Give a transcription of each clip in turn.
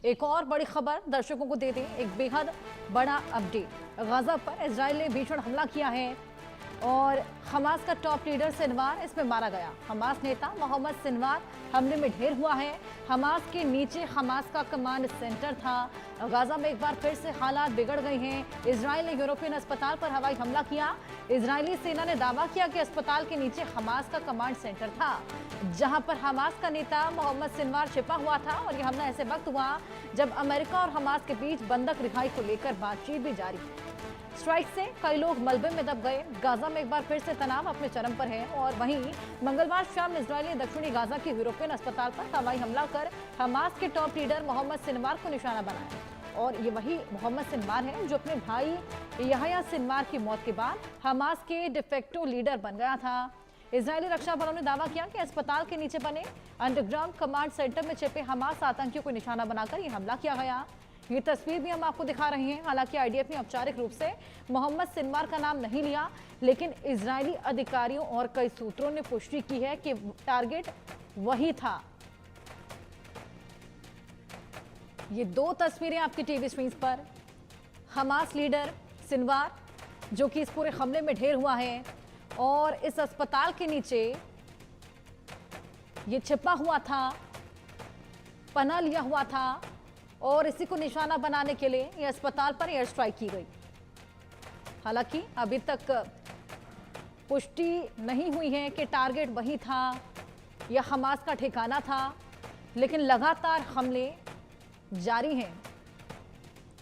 एक और बड़ी खबर दर्शकों को दे दें, एक बेहद बड़ा अपडेट। गाजा पर इजराइल ने भीषण हमला किया है और हमास का टॉप लीडर सिनवार इसमें मारा गया। हमास नेता मोहम्मद सिनवार हमले में ढेर हुआ है। हमास के नीचे हमास का कमांड सेंटर था। गाजा में एक बार फिर से हालात बिगड़ गए हैं। इजराइल ने यूरोपियन अस्पताल पर हवाई हमला किया। इजरायली सेना ने दावा किया कि अस्पताल के नीचे हमास का कमांड सेंटर था, जहां पर हमास का नेता मोहम्मद सिनवार छिपा हुआ था। और यह हमला ऐसे वक्त हुआ जब अमेरिका और हमास के बीच बंधक रिहाई को लेकर बातचीत भी जारी है। स्ट्राइक से कई लोग मलबे में दब गए। गाजा में एक बार फिर से तनाव अपने चरम पर है। और वहीं मंगलवार शाम इजरायली दक्षिणी गाजा के यूरोपियन अस्पताल पर हवाई हमला कर हमास के टॉप लीडर मोहम्मद सिनवार को निशाना बनाया। और ये वही मोहम्मद सिनवार है जो अपने भाई यहया सिनवार की मौत के बाद हमास के डिफेक्टो लीडर बन गया था। इजरायली रक्षा बलों ने दावा किया कि अस्पताल के नीचे बने अंडरग्राउंड कमांड सेंटर में छिपे हमास आतंकियों को निशाना बनाकर यह हमला किया गया। ये तस्वीर भी हम आपको दिखा रहे हैं। हालांकि आईडीएफ ने औपचारिक रूप से मोहम्मद सिनवार का नाम नहीं लिया, लेकिन इजरायली अधिकारियों और कई सूत्रों ने पुष्टि की है कि टारगेट वही था। ये दो तस्वीरें आपकी टीवी स्क्रीन पर। हमास लीडर सिनवार जो कि इस पूरे हमले में ढेर हुआ है और इस अस्पताल के नीचे ये छिपा हुआ था, पनाह लिया हुआ था और इसी को निशाना बनाने के लिए ये अस्पताल पर एयर स्ट्राइक की गई। हालांकि अभी तक पुष्टि नहीं हुई है कि टारगेट वही था या हमास का ठिकाना था, लेकिन लगातार हमले जारी हैं।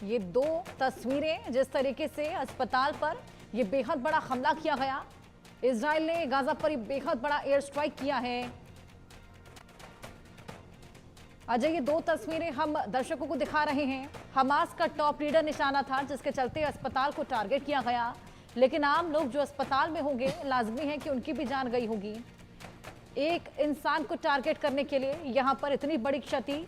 ये दो तस्वीरें जिस तरीके से अस्पताल पर यह बेहद बड़ा हमला किया गया। इजराइल ने गाजा पर बेहद बड़ा एयर स्ट्राइक किया है। अजय, ये दो तस्वीरें हम दर्शकों को दिखा रहे हैं। हमास का टॉप लीडर निशाना था जिसके चलते अस्पताल को टारगेट किया गया, लेकिन आम लोग जो अस्पताल में होंगे लाजमी है कि उनकी भी जान गई होगी। एक इंसान को टारगेट करने के लिए यहां पर इतनी बड़ी क्षति।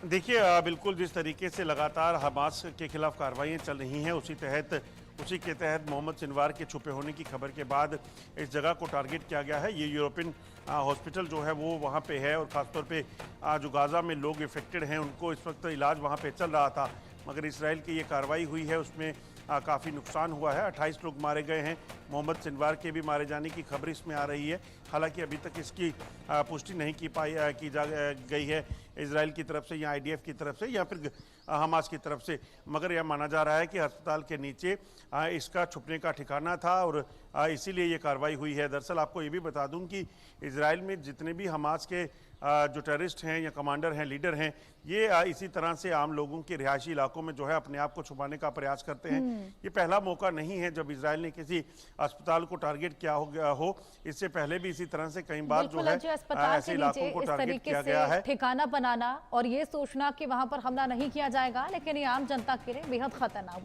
देखिए, बिल्कुल जिस तरीके से लगातार हमास के खिलाफ कार्रवाइयां चल रही हैं उसी के तहत मोहम्मद सिनवार के छुपे होने की खबर के बाद इस जगह को टारगेट किया गया है। ये यूरोपियन हॉस्पिटल जो है वो वहाँ पे है और ख़ासतौर पे जो गाज़ा में लोग इफेक्टेड हैं उनको इस वक्त इलाज वहाँ पे चल रहा था। मगर इसराइल की ये कार्रवाई हुई है उसमें काफ़ी नुकसान हुआ है। 28 लोग मारे गए हैं। मोहम्मद सिनवार के भी मारे जाने की खबर इसमें आ रही है। हालांकि अभी तक इसकी पुष्टि नहीं की गई है इजराइल की तरफ से या आईडीएफ की तरफ से या फिर हमास की तरफ से। मगर यह माना जा रहा है कि अस्पताल के नीचे इसका छुपने का ठिकाना था और इसीलिए ये कार्रवाई हुई है। दरअसल आपको ये भी बता दूं कि इजराइल में जितने भी हमास के जो टेररिस्ट हैं या कमांडर हैं, लीडर हैं, ये इसी तरह से आम लोगों के रिहायशी इलाकों में जो है अपने आप को छुपाने का प्रयास करते हैं। ये पहला मौका नहीं है जब इजराइल ने किसी अस्पताल को टारगेट किया हो। इससे पहले भी इसी तरह से कई बार जो है ऐसे इलाकों को टारगेट किया गया है। ठिकाना बनाना और ये सोचना कि वहां पर हमला नहीं किया जाएगा, लेकिन ये आम जनता के लिए बेहद खतरनाक